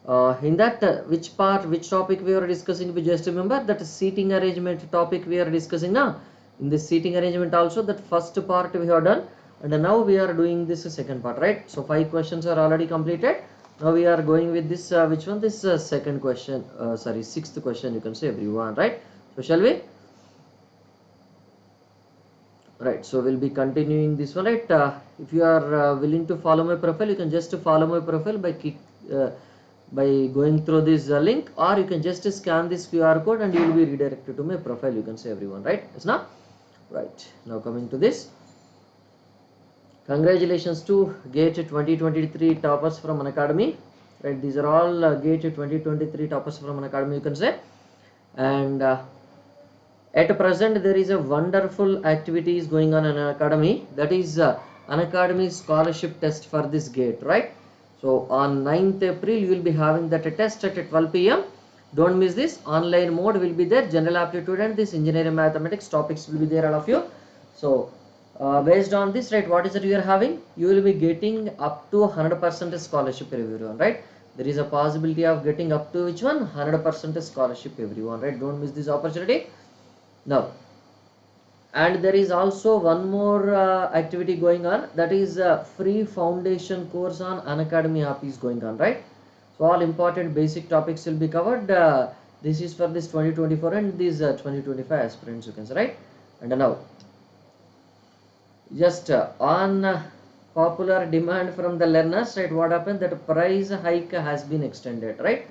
In that which topic we are discussing, if you just remember that seating arrangement topic we are discussing now. In this seating arrangement also, that first part we have done, and now we are doing this second part, right? So 5 questions are already completed. Now we are going with this which one, this second question, sorry, sixth question you can say, everyone, right? So shall we? Right, so we'll be continuing this one, right? If you are willing to follow my profile, you can just follow my profile uh, by going through this link, or you can just scan this QR code and you will be redirected to my profile, you can say, everyone, right? Yes, now, right, now coming to this, congratulations to GATE 2023 toppers from Unacademy, right? These are all GATE 2023 toppers from Unacademy, you can say. And at present, there is a wonderful activities going on in Unacademy. That is Unacademy scholarship test for this GATE, right? So on 9th April, you will be having that test at 12 p.m. Don't miss this. Online mode will be there. General aptitude and this engineering mathematics topics will be there, all of you. So based on this, right, what is it you are having? You will be getting up to 100% scholarship, everyone, right? There is a possibility of getting up to which one? 100% scholarship, everyone, right? Don't miss this opportunity. Now, and there is also one more activity going on, that is free foundation course on Unacademy app is going on, right? So all important basic topics will be covered. This is for this 2024 and these 2025 aspirants, you can say, right? And now just on popular demand from the learners, right, what happened, that price hike has been extended, right?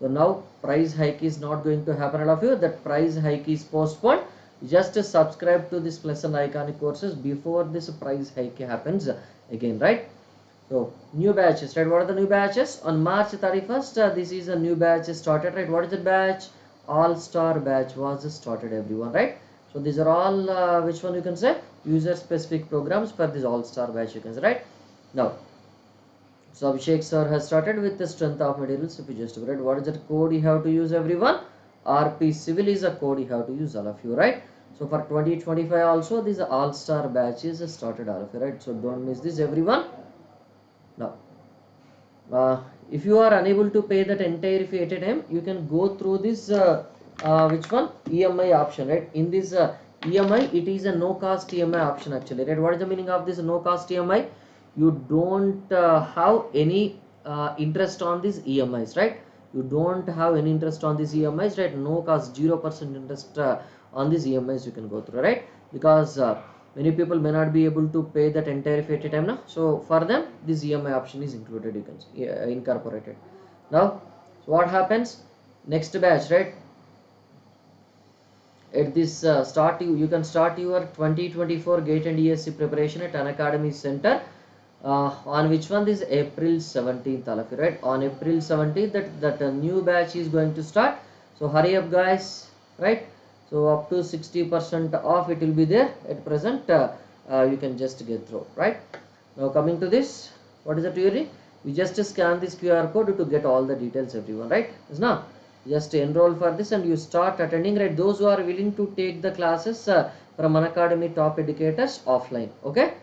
So now price hike is not going to happen, all of you. That price hike is postponed. Just subscribe to this Pleasant Iconic courses before this price hike happens again, right? So new batches, right? What are the new batches? On March 31st, this is a new batch started, right? What is the batch? All-star batch was started, everyone, right? So these are all which one you can say, user specific programs for this all-star batch, you can say, right? Now, so Abhishek sir has started with the strength of materials. If you just read, what is that code you have to use, everyone? RP civil is a code you have to use, all of you, right? So for 2025 also, this all-star batch is started, all of you, right? So don't miss this, everyone. Now, if you are unable to pay that entire fee at a time, you can go through this which one, EMI option, right? In this EMI, it is a no cost EMI option actually, right? What is the meaning of this no cost EMI? You don't have any interest on these EMIs, right? You don't have any interest on these EMIs, right? No cost, 0% interest on these EMIs you can go through, right? Because many people may not be able to pay that entire fee at a time now. So for them, this EMI option is included, you can see, incorporated. Now, so what happens? Next batch, right? At this you can start your 2024 GATE and ESE preparation at Unacademy Center. On which one? This April 17th, all of you, right? On April 17th, that a new batch is going to start. So hurry up, guys, right? So up to 60% off it will be there at present. You can just get through, right? Now coming to this, what is the theory? We just scan this QR code to get all the details, everyone, right? Is now just enroll for this and you start attending, right? Those who are willing to take the classes from Unacademy top educators offline, okay?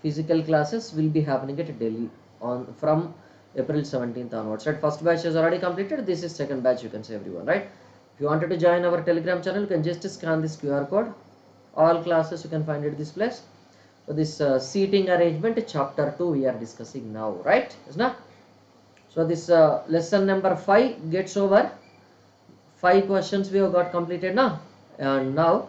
Physical classes will be happening at Delhi on from April 17th onwards, right? First batch is already completed. This is second batch, you can say, everyone, right? If you wanted to join our Telegram channel, you can just scan this QR code. All classes you can find at this place. So this seating arrangement chapter 2 we are discussing now, right? Yes, na? So this lesson number 5 gets over. 5 questions we have got completed now, and now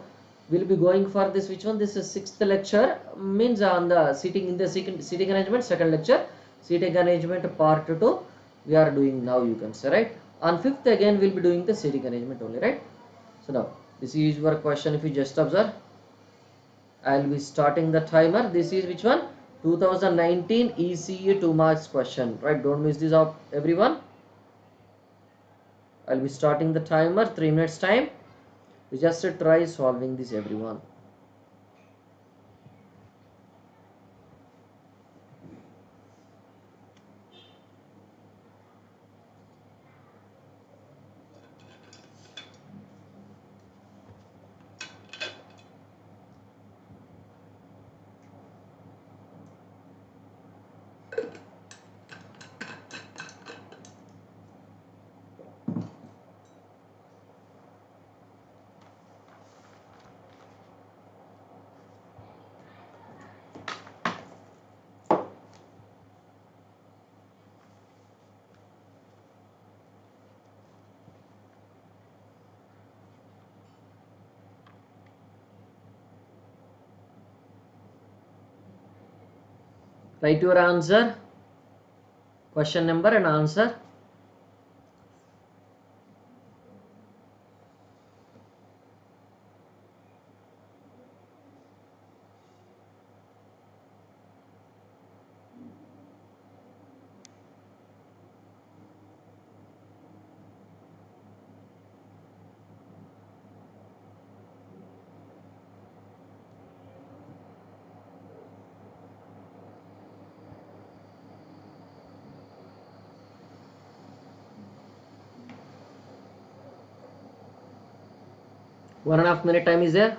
we'll be going for this which one, this is 6th lecture, means on the seating, in the seating arrangement, second lecture, seating arrangement part 2 we are doing now, you can say, right? On 5th again we'll be doing the seating arrangement only, right? So now this is your question. If you just observe, I'll be starting the timer. This is which one, 2019 ECE 2 marks question, right? Don't miss this up, everyone. I'll be starting the timer, 3 minutes time. You just try solving this, everyone. Write your answer, question number and answer. One and a half minute time is there.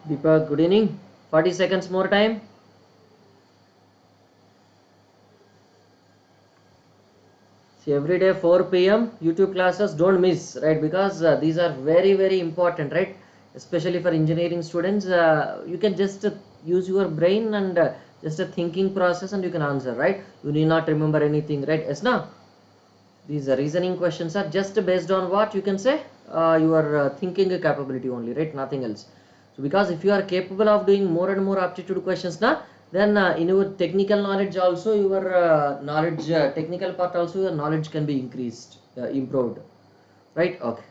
Deepak, good evening. 40 seconds more time. See, every day 4 p.m. YouTube classes don't miss, right? Because these are very important, right? Especially for engineering students. You can just use your brain and just a thinking process and you can answer, right? You need not remember anything, right? Yes, no? These reasoning questions are just based on what you can say your thinking capability only, right? Nothing else. So because if you are capable of doing more and more aptitude questions now, then in your technical knowledge also your knowledge technical part also your knowledge can be increased, improved, right? Okay,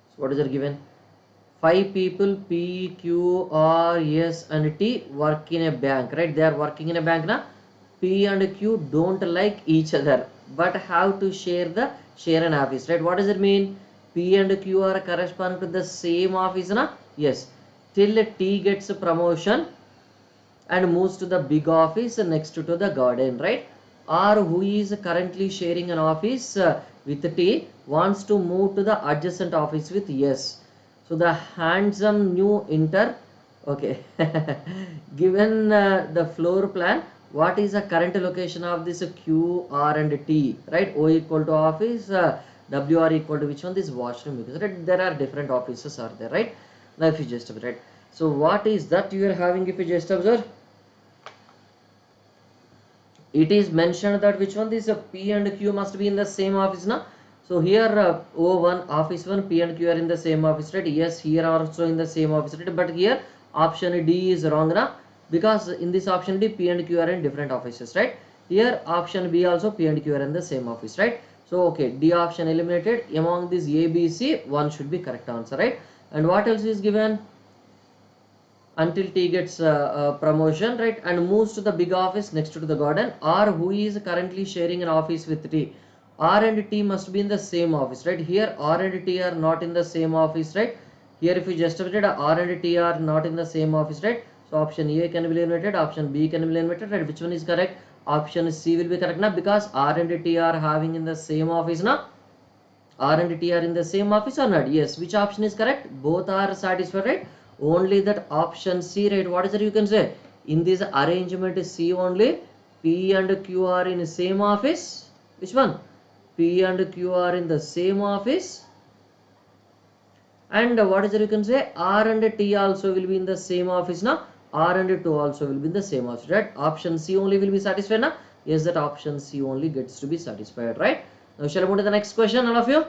so what is it given? 5 people P, Q, R, S and T work in a bank, right? They are working in a bank now. P and Q don't like each other but have to share an office, right? What does it mean? P and Q are corresponding to the same office na? Yes, till T gets a promotion and moves to the big office next to the garden, right? R, who is currently sharing an office with T, wants to move to the adjacent office with S. So the handsome new inter, okay, given the floor plan, what is the current location of this Q, R and T, right? O equal to office, W R equal to which one? This washroom, because right, there are different offices are there, right? Now if you just observe, right? So what is that you are having if you just observe? It is mentioned that which one, this P and Q must be in the same office now. So here O1 office 1 P and Q are in the same office, right? Yes, here also in the same office, right? But here option D is wrong now, because in this option D P and Q are in different offices, right? Here option B also P and Q are in the same office, right? So okay, D option eliminated. Among these A, B, C, one should be correct answer, right? And what else is given? Until T gets promotion, right, and moves to the big office next to the garden. R, who is currently sharing an office with T. R and T must be in the same office, right? Here R and T are not in the same office, right? Here if you just update R and T are not in the same office, right? So option A can be eliminated, option B can be eliminated, right? Which one is correct? Option C will be correct now, because R and T are having in the same office now. R and T are in the same office or not? Yes. Which option is correct? Both are satisfied, right? Only that option C, right? What is it you can say? In this arrangement C only, P and Q are in the same office. Which one? P and Q are in the same office. And what is it you can say? R and T also will be in the same office now. R and 2 also will be in the same office, right? Option C only will be satisfied now. Yes, that option C only gets to be satisfied, right? Now shall I move to the next question, all of you?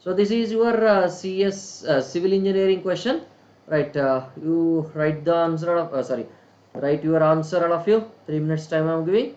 So this is your CS civil engineering question, right? You write the answer of sorry, write your answer, all of you. 3 minutes time I am giving.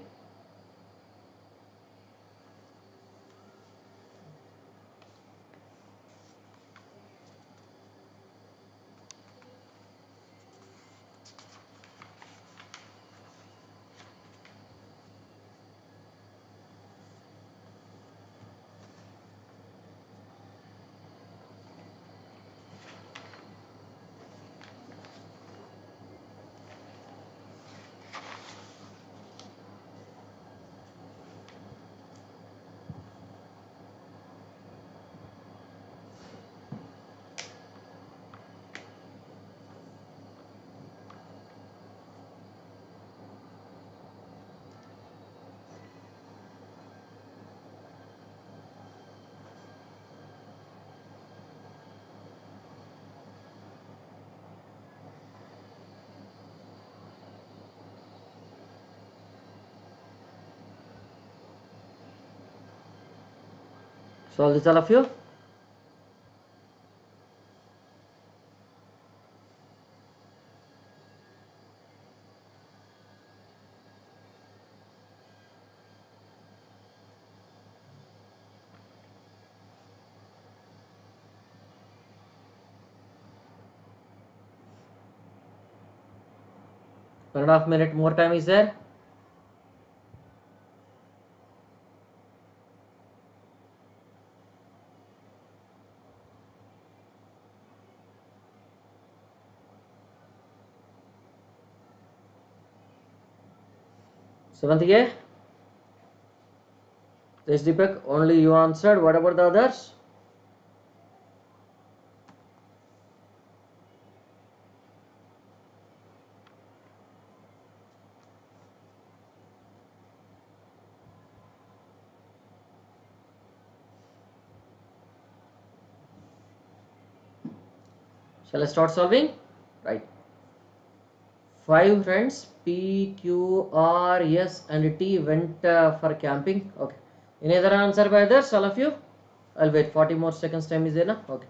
Solve this all of you. One and a half minute more time is there. Seventh A. This Deepak, only you answered. What about the others? Shall I start solving? Right. 5 friends P, Q, R, S and T went for camping. Okay. Any other answer by others? All of you? I'll wait. 40 more seconds time is there now? Okay.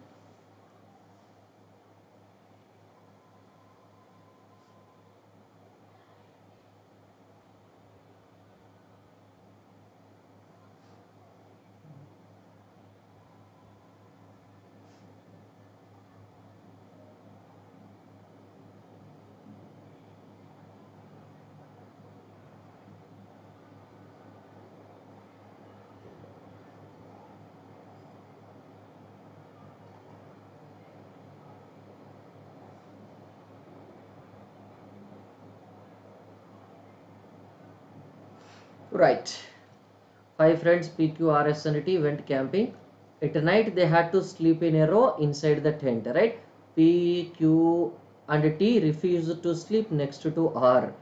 Right. 5 friends P, Q, R, S and T went camping. At night they had to sleep in a row inside the tent, right? P, Q and T refused to sleep next to R.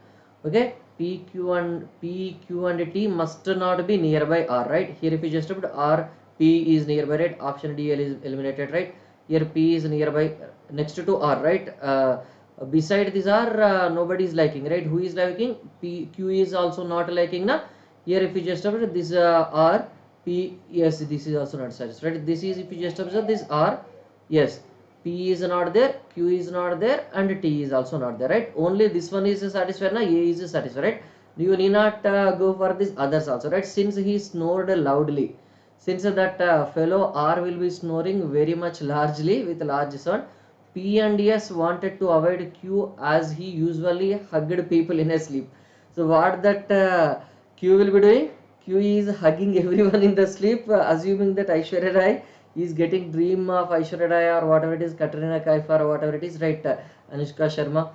Okay, P, Q and T must not be nearby R, right? Here if you just put R, P is nearby, right? Option D is eliminated, right? Here P is nearby next to R, right? Beside this R, nobody is liking, right? Who is liking? P, Q is also not liking, na? Here if you just observe this R, P, yes, this is also not satisfied. This is if you just observe this R, yes, P is not there, Q is not there and T is also not there, right? Only this one is satisfied, na? A is satisfied, right? You need not go for this others also, right? Since he snored loudly, since that fellow R will be snoring very much largely with large sound, P and S wanted to avoid Q as he usually hugged people in a sleep. So what that Q will be doing? Q is hugging everyone in the sleep, assuming that Aishwarya Rai is getting dream of Aishwarya Rai or whatever it is, Katrina Kaif or whatever it is, right? Anushka Sharma,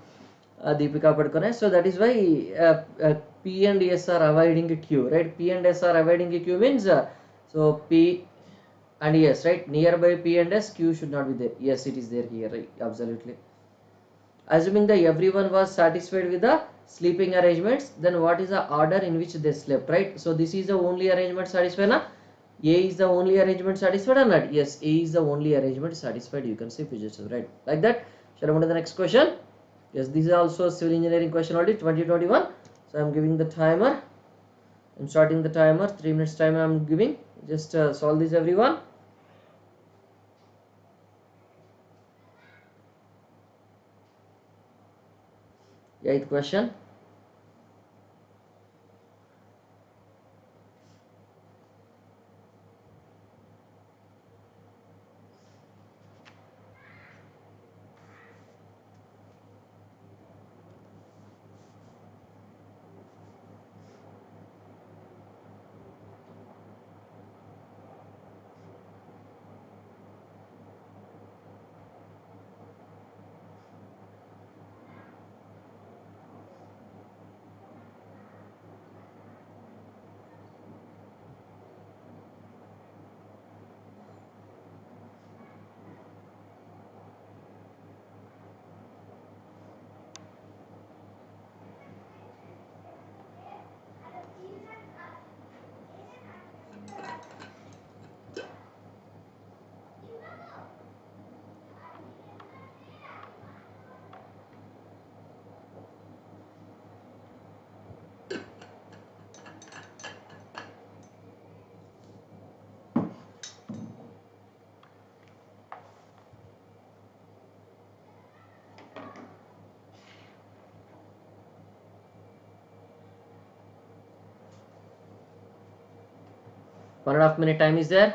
Deepika Padukone. So that is why P and S are avoiding Q, right? P and S are avoiding Q means so P and S, right? Nearby P and S, Q should not be there. Yes, it is there here, right? Absolutely. Assuming that everyone was satisfied with the sleeping arrangements, then what is the order in which they slept, right? So this is the only arrangement satisfied, na? A is the only arrangement satisfied or not? Yes, A is the only arrangement satisfied. You can see pictures, right? Like that. Shall I move to the next question? Yes, this is also a civil engineering question only, 2021. So I am giving the timer. I'm starting the timer. 3 minutes time I am giving. Just solve this, everyone. Eighth question. 1.5 minute time is there.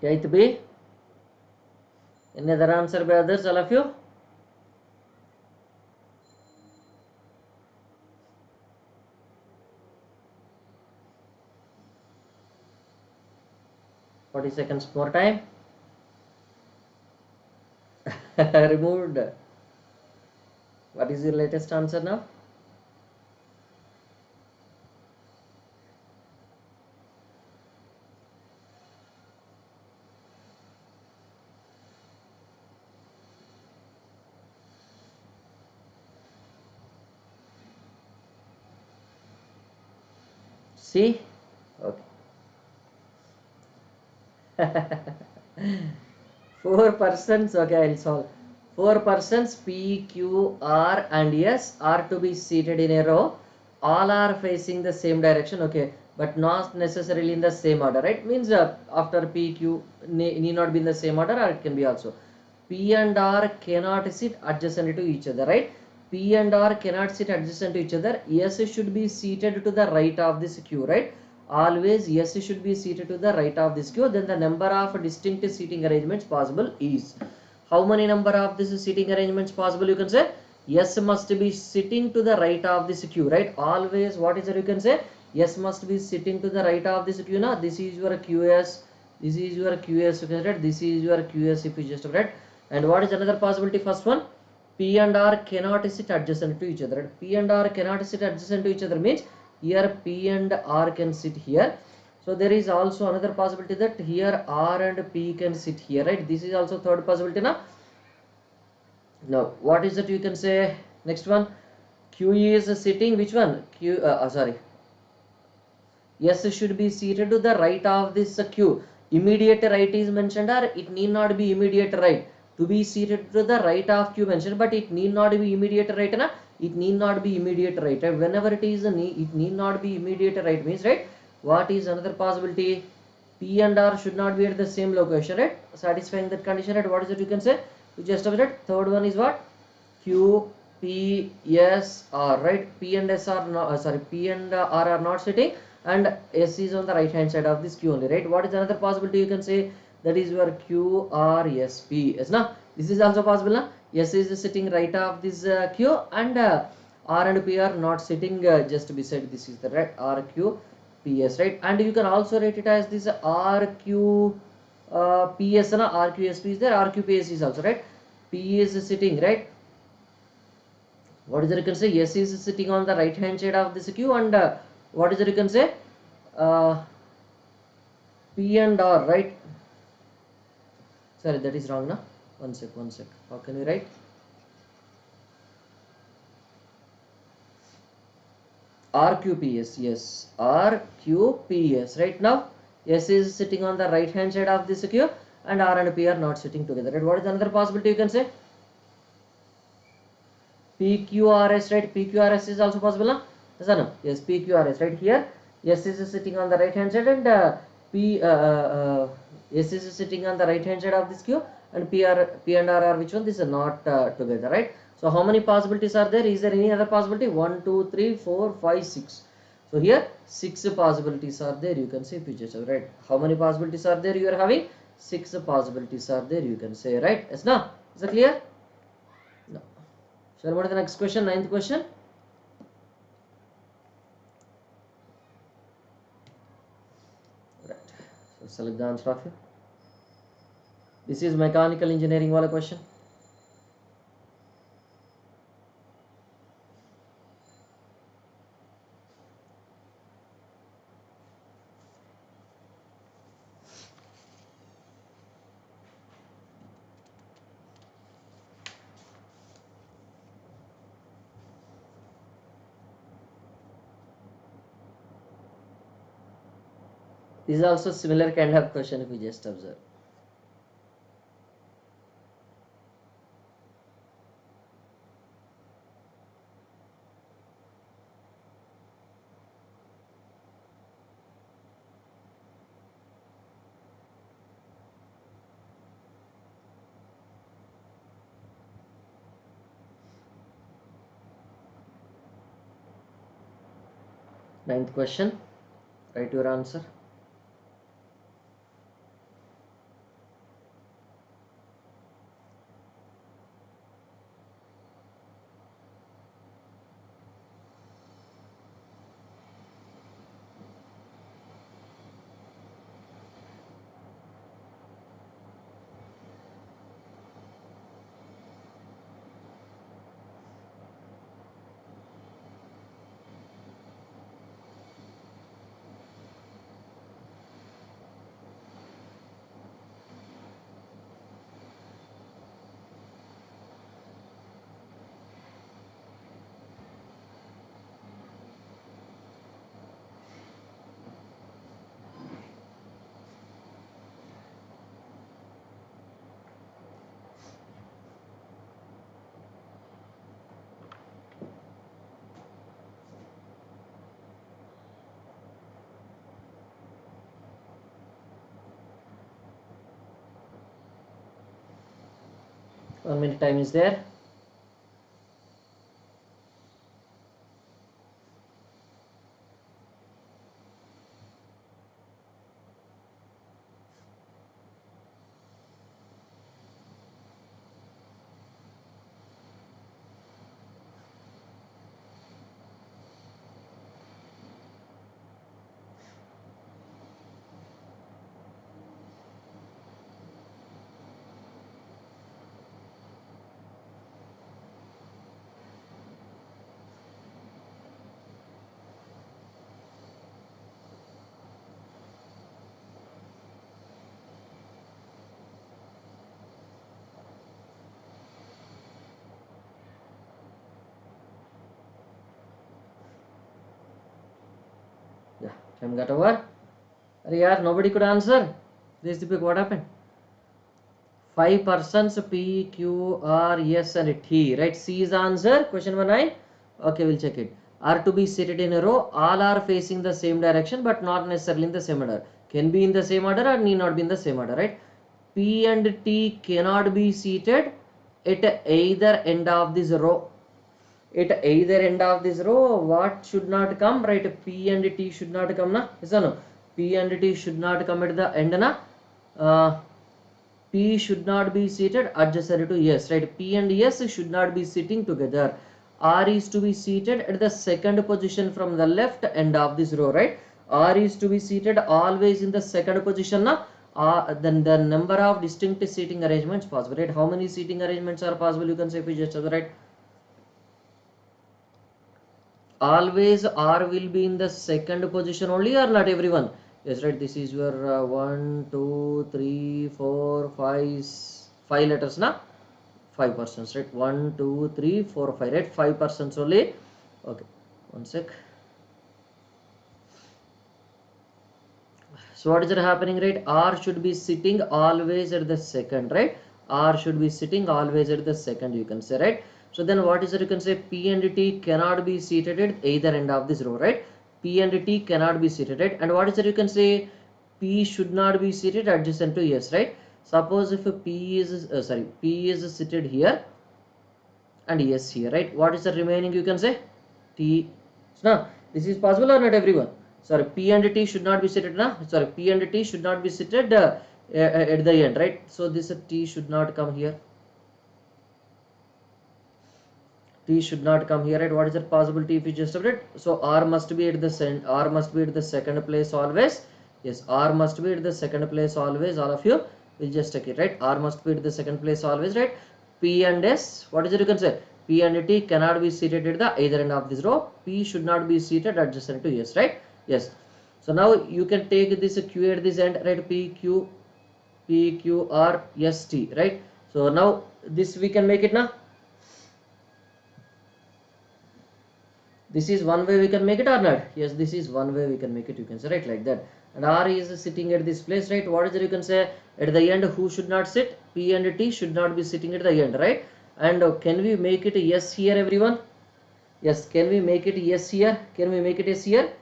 Eighth B. Any other answer by others, all of you? Seconds more time. Removed. What is your latest answer now? C. Okay. 4 persons. Okay, I'll solve. 4 persons P, Q, R and S are to be seated in a row. All are facing the same direction. Okay, but not necessarily in the same order, right? Means after P, Q need not be in the same order, or it can be also. P and R cannot sit adjacent to each other, right? P and R cannot sit adjacent to each other. S should be seated to the right of this Q, right? Always S should be seated to the right of this queue. Then the number of distinct seating arrangements possible is, how many number of this seating arrangements possible? You can say S must be sitting to the right of this queue, right? Always what is it? You can say S must be sitting to the right of this queue. Now this is your QS, this is your QS, you can write, this is your QS if you just write. And what is another possibility? First one, P and R cannot sit adjacent to each other, right? P and R cannot sit adjacent to each other means here P and R can sit here. So there is also another possibility that here R and P can sit here, right? This is also third possibility now. Now what is it? You can say next one, Q is sitting, which one? Q sorry, S should be seated to the right of this Q. Immediate right is mentioned, or it need not be immediate right. To be seated to the right of Q mentioned, but it need not be immediate right. Na? It need not be immediate right. Whenever it is it need not be immediate right means, right? What is another possibility? P and R should not be at the same location, right? Satisfying that condition, right? What is it? You can say you just have it. Third one is what? Q, P, S, R, right? P and S are not, sorry, P and R are not sitting, and S is on the right hand side of this Q only, right? What is another possibility? You can say that is your Q, R, S, P, yes, now this is also possible, na? S is sitting right of this Q, and R and P are not sitting just beside. This is the right R, Q, P, S, right? And you can also write it as this R, Q, P, S, na? R, Q, S, P is there, R, Q, P, S is also, right? P is sitting, right? What is it? You can say S is sitting on the right hand side of this Q, and what is it? You can say P and R, right? Sorry, that is wrong, na? One sec. How can we write? RQPS, yes, RQPS, right? Now S is sitting on the right hand side of this Q, and R and P are not sitting together, right? What is another possibility? You can say PQRS, right? PQRS is also possible, na? Yes or no? Yes, PQRS, right? Here S is sitting on the right hand side, and S is sitting on the right hand side of this Q, and P and R are which one? These are not together, right? So how many possibilities are there? Is there any other possibility? 1, 2, 3, 4, 5, 6. So here 6 possibilities are there. You can say if you just right. How many possibilities are there? You are having 6 possibilities are there. You can say, right? Yes, now is it clear? No. Shall we move to the next question? Ninth question. Right. So select the answer of you. This is mechanical engineering wala question. This is also similar kind of question if you just observe. Ninth question, write your answer. One minute time is there. Yeah, time got over. Are yaar, nobody could answer. This is the what happened? 5 persons P, Q, R, S and T. Right? C is the answer. Question number 9. Okay, we'll check it. Are to be seated in a row. All are facing the same direction but not necessarily in the same order. Can be in the same order or need not be in the same order. Right? P and T cannot be seated at either end of this row. At either end of this row, what should not come? Right? P and T should not come. Na? Yes or no? P and T should not come at the end. Na? P should not be seated adjacent to S, right? P and S should not be sitting together. R is to be seated at the second position from the left end of this row, right? R is to be seated always in the second position. Then the number of distinct seating arrangements possible, right? How many seating arrangements are possible? You can say if you just right. Always R will be in the second position only or not everyone? Yes, right. This is your 1, 2, 3, 4, 5, 5 letters, na? 5 persons, right? 1, 2, 3, 4, 5, right? 5 persons only. Okay, one sec. So what is it happening, right? R should be sitting always at the second, right? R should be sitting always at the second, you can say, right? So then what is it? You can say P and T cannot be seated at either end of this row, right? P and T cannot be seated, right? And what is it? You can say P should not be seated adjacent to S, right? Suppose if P is P is seated here and S here, right? What is the remaining? You can say T. So now this is possible or not, everyone? Sorry, P and T should not be seated now. Sorry, P and T should not be seated at the end, right? So this T should not come here. T should not come here, right? What is the possibility if you just update? So R must be at the R must be at the second place always. Yes, R must be at the second place always. All of you will just check it, right? R must be at the second place always, right? P and S, what is it you can say? P and T cannot be seated at the either end of this row. P should not be seated adjacent to S, right? Yes. So now you can take this Q at this end, right? P, Q, R, S, T, right? So now this we can make it now. This is one way we can make it or not? Yes, this is one way we can make it. You can say, right, like that. and R is sitting at this place, right? What is it you can say? At the end, who should not sit? P and T should not be sitting at the end, right? And can we make it yes here, everyone? Yes, can we make it yes here? Can we make it yes here?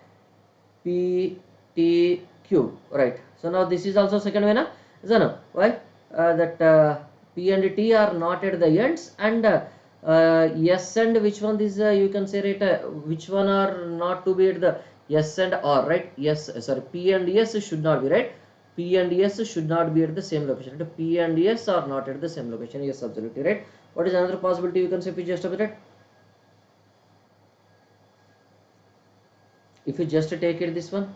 P, T, Q, right? So now this is also second way, na? So no, why? That P and T are not at the ends, and S and which one is you can say, right? Which one are not to be at the S and R, right? Yes, sorry, P and S should not be, right? P and S should not be at the same location. Right? P and S are not at the same location. Yes, absolutely right. What is another possibility you can say if you just a bit? If you just take it this one.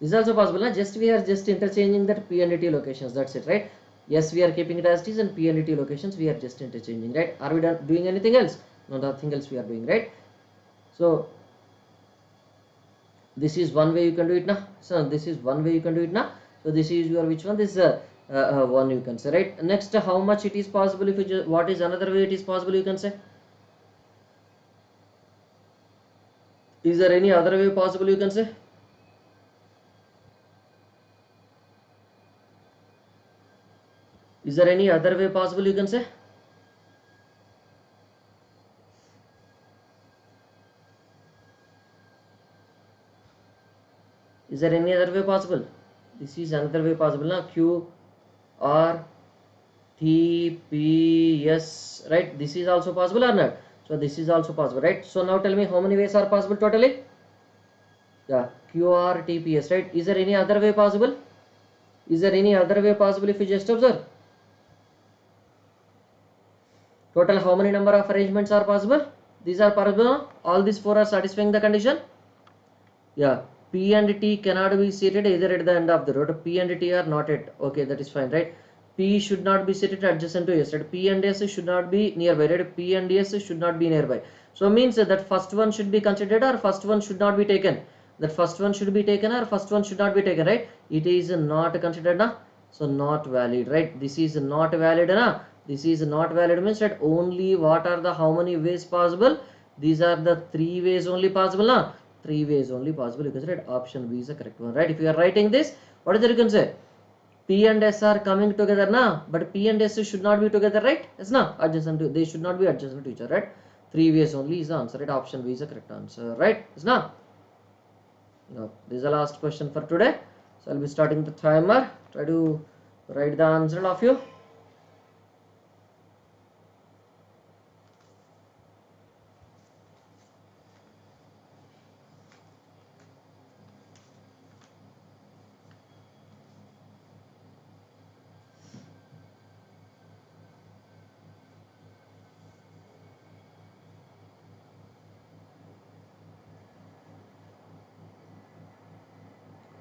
This is also possible, na? Just we are just interchanging that P and T locations, that's it, right? Yes, we are keeping it as it is, and P and T locations we are just interchanging, right? Are we doing anything else? No, nothing else we are doing, right? So this is one way you can do it now. So this is one way you can do it now. So this is your which one? This one you can say, right? Next, how much it is possible if you just, what is another way it is possible you can say? Is there any other way possible you can say? Is there any other way possible you can say? Is there any other way possible? This is another way possible, na? Q, R, T, P, S, right? This is also possible or not? So this is also possible, right? So now tell me how many ways are possible totally? Yeah, Q, R, T, P, S, right? Is there any other way possible? Is there any other way possible if you just observe? Total how many number of arrangements are possible? These are possible. All these four are satisfying the condition. Yeah, P and T cannot be seated either at the end of the road. P and T are not at. Okay, that is fine, right? P should not be seated adjacent to S. Right? P and S should not be nearby. Right? P and S should not be nearby. So means that first one should be considered or first one should not be taken. That first one should be taken or first one should not be taken. Right? It is not considered, na? So not valid. Right? This is not valid, na? This is not valid means that only what are the how many ways possible? These are the three ways only possible, na? Three ways only possible. You can say option B is the correct one, right? If you are writing this, what is it you can say? P and S are coming together now, but P and S should not be together, right? Yes, now adjacent to, they should not be adjacent to each other, right? Three ways only is the answer, right? Option B is the correct answer, right? Yes, now. No, this is the last question for today. So I'll be starting the timer. Try to write the answer of you.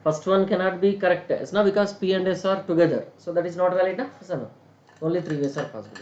First one cannot be correct. It's not because P and S are together. So that is not valid. No? Yes, no? Only three ways are possible.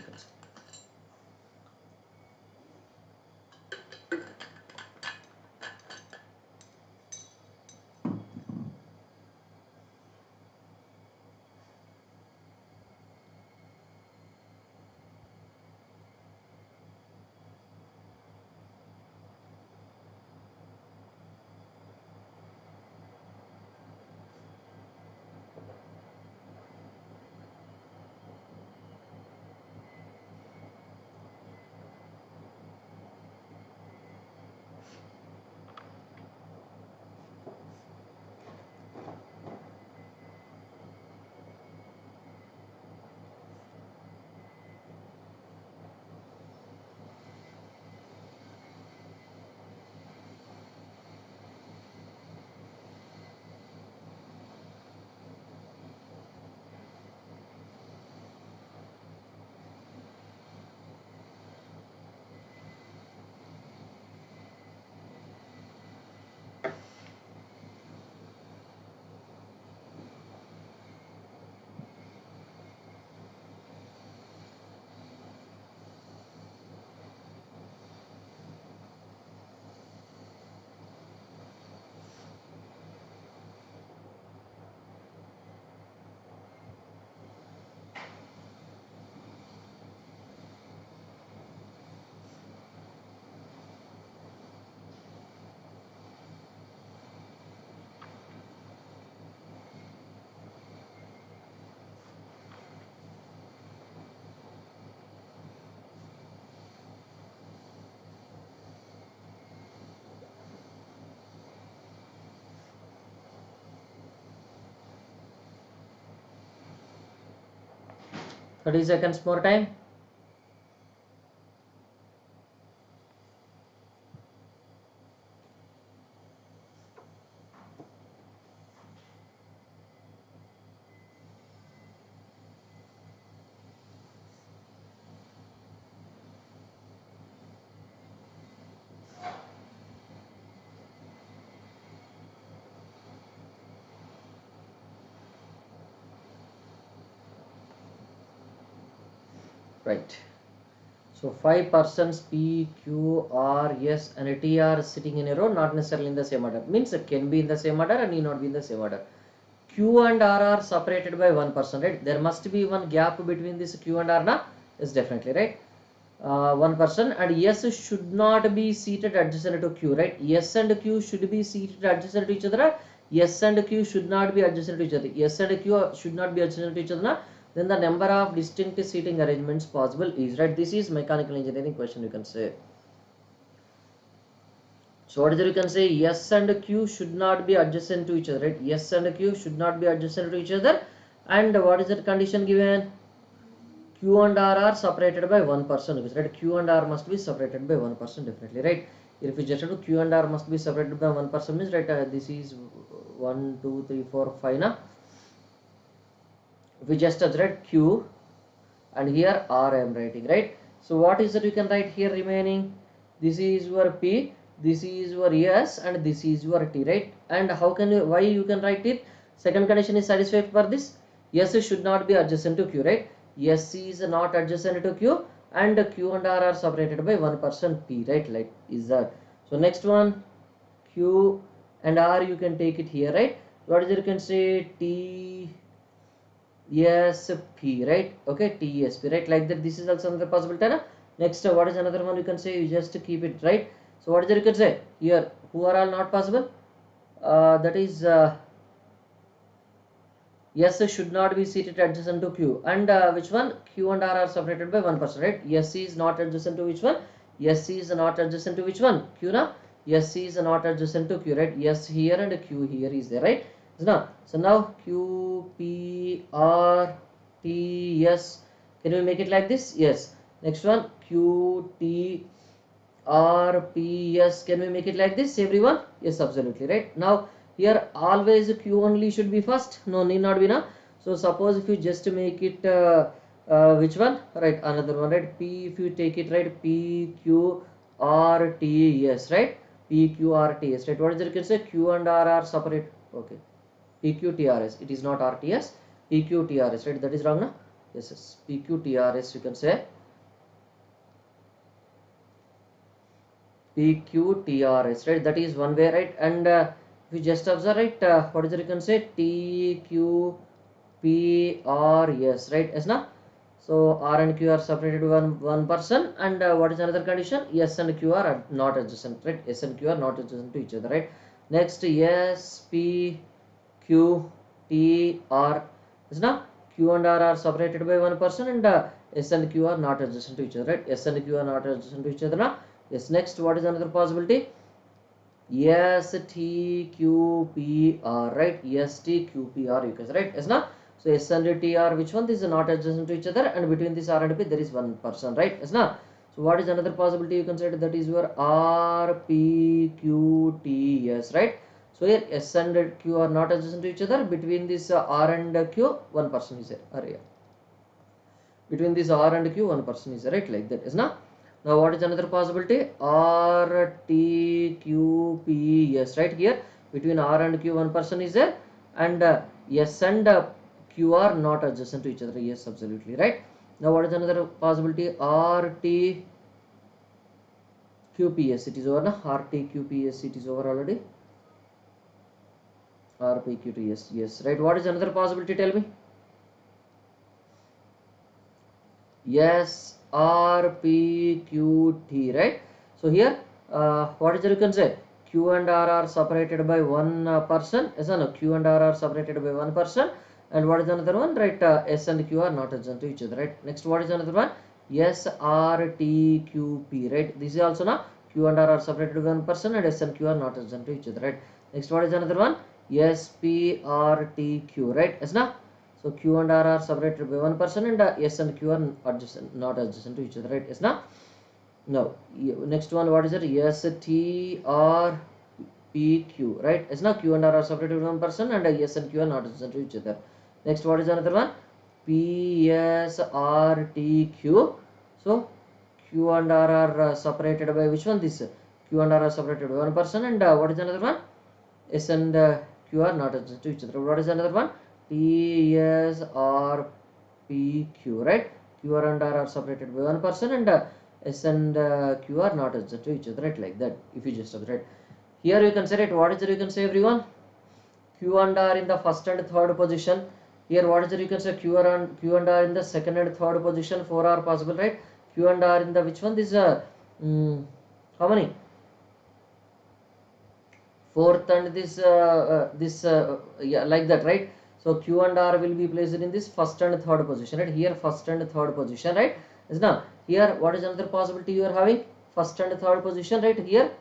30 seconds more time. Right. So 5 persons P, Q, R, S and T are sitting in a row, not necessarily in the same order. Means it can be in the same order and need not be in the same order. Q and R are separated by 1 person, right? There must be one gap between this Q and R, na? Yes, definitely, right? 1 person, and S should not be seated adjacent to Q, right? S and Q should be seated adjacent to each other. S and Q should not be adjacent to each other. S and Q should not be adjacent to each other. Then the number of distinct seating arrangements possible is, right? This is mechanical engineering question, you can say. So what is it you can say? S and Q should not be adjacent to each other, right? S and Q should not be adjacent to each other. And what is the condition given? Q and R are separated by 1 person, right? Q and R must be separated by 1 person, definitely, right? If you just do Q and R must be separated by 1 person means, right? This is 1, 2, 3, 4, 5, na? If we just write Q and here R I am writing, right? So what is that you can write here remaining? This is your P, this is your S and this is your T, right? And how can you, why you can write it? Second condition is satisfied for this. S should not be adjacent to Q, right? S is not adjacent to Q and Q and R are separated by 1 person P, right? Like is that. So next one, Q and R you can take it here, right? What is it you can say? T ESP, right? Okay, TESP, right? Like that. This is also another possibility. Na? Next, what is another one you can say? You just keep it, right? So what is it you can say here? Who are all not possible? That is S should not be seated adjacent to Q. And which one? Q and R are separated by 1 person, right? S is not adjacent to which one? S is not adjacent to which one? Q, na? S is not adjacent to Q, right? S here and Q here is there, right? So now Q, P, R, T, S. Can we make it like this? Yes. Next one, Q, T, R, P, S. Can we make it like this, everyone? Yes, absolutely, right? Now here always Q only should be first. No, need not be, na? So suppose if you just make it which one? Right, another one, right? P, if you take it, right? P, Q, R, T, S, right? P, Q, R, T, S, right? What is it you can say? Q and R are separate. Okay. PQTRS, it is not RTS, PQTRS, right? That is wrong, na? Yes, yes, PQTRS you can say. PQTRS, right? That is one way, right? And if you just observe, right? What is it you can say? TQPRS, right? Yes, na? So R and Q are separated one person, and what is another condition? S and Q are not adjacent, right? S and Q are not adjacent to each other, right? Next, S, P, Q, T, R. Is now Q and R are separated by 1 person, and S and Q are not adjacent to each other, right? S and Q are not adjacent to each other. Now, yes. Next, what is another possibility? S, T, Q, P, R, right? S, T, Q, P, R. You can say, right? Yes, now. So S and T are which one? These are not adjacent to each other, and between this R and P there is 1 person, right? Yes, now. So what is another possibility you consider? That is your R, P, Q, T, S, right? So here S and Q are not adjacent to each other. Between this R and Q, 1 person is there. Between this R and Q, 1 person is there, right? Like that, is now. Now what is another possibility? R, T, Q, P, S, right? Here between R and Q, 1 person is there, and S and Q are not adjacent to each other. Yes, absolutely, right? Now what is another possibility? R, T, Q, P, S. It is over, na? R, T, Q, P, S. It is over already. R, P, Q, T, S. Yes, right. What is another possibility? Tell me. Yes, R, P, Q, T, right? So here, what is it you can say? Q and R are separated by 1 person. Yes, no, Q and R are separated by 1 person. And what is another one? Right, S and Q are not adjacent to each other, right? Next, what is another one? S, R, T, Q, P, right? This is also now Q and R are separated by 1 person, and S and Q are not adjacent to each other, right? Next, what is another one? S, P, R, T, Q, right? Yes, now. So Q and R are separated by 1% and S and Q are adjacent, not adjacent to each other, right? Yes, now. Now, next one, what is it? S, T, R, P, Q, right? Yes, now Q and R are separated by 1% and S and Q are not adjacent to each other. Next, what is another one? P, S, R, T, Q. So, Q and R are separated by which one? This Q and R are separated by 1% and what is another one? S and Q are not adjacent to each other. What is another one? T, S, R, P, Q, right? Q and R are separated by 1% and S and Q are not adjacent to each other, right? Like that. If you just observe, right? Here you can say, right? What is it you can say, everyone? Q and R in the first and third position. Here, what is it you can say? Q and R in the second and third position. 4 are possible, right? Q and R in the which one? This how many? Fourth and this yeah, like that, right? So Q and R will be placed in this first and third position, right? Here first and third position, right? Is now here what is another possibility you are having? First and third position, right? Here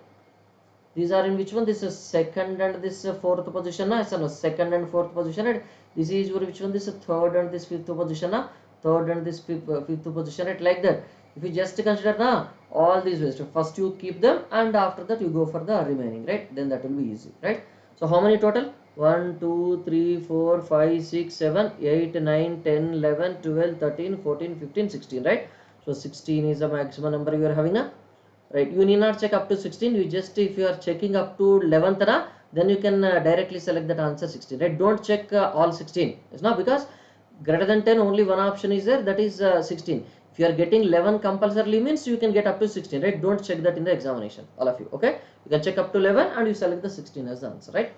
these are in which one? This is second and this fourth position, na? So, no, second and fourth position, right? This is which one? This is third and this fifth position, na? Third and this fifth position, right? Like that. If you just consider now all these ways, first you keep them and after that you go for the remaining, right? Then that will be easy, right? So how many total? 1, 2, 3, 4, 5, 6, 7, 8, 9, 10, 11, 12, 13, 14, 15, 16, right? So 16 is the maximum number you are having, right? You need not check up to 16. You just, if you are checking up to 11th, then you can directly select that answer 16, right? Don't check all 16. It's not, because greater than 10 only one option is there, that is 16. If you are getting 11 compulsorily means you can get up to 16, right? Don't check that in the examination, all of you, okay? You can check up to 11 and you select the 16 as the answer, right?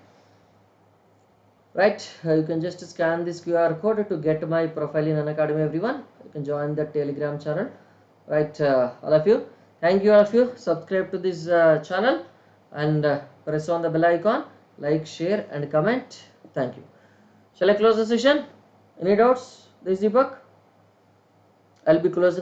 Right, you can just scan this QR code to get my profile in Unacademy, everyone. You can join the Telegram channel, right? All of you, thank you, all of you. Subscribe to this channel and press on the bell icon, like, share and comment. Thank you. Shall I close the session? Any doubts? This is Deepak. I'll be closing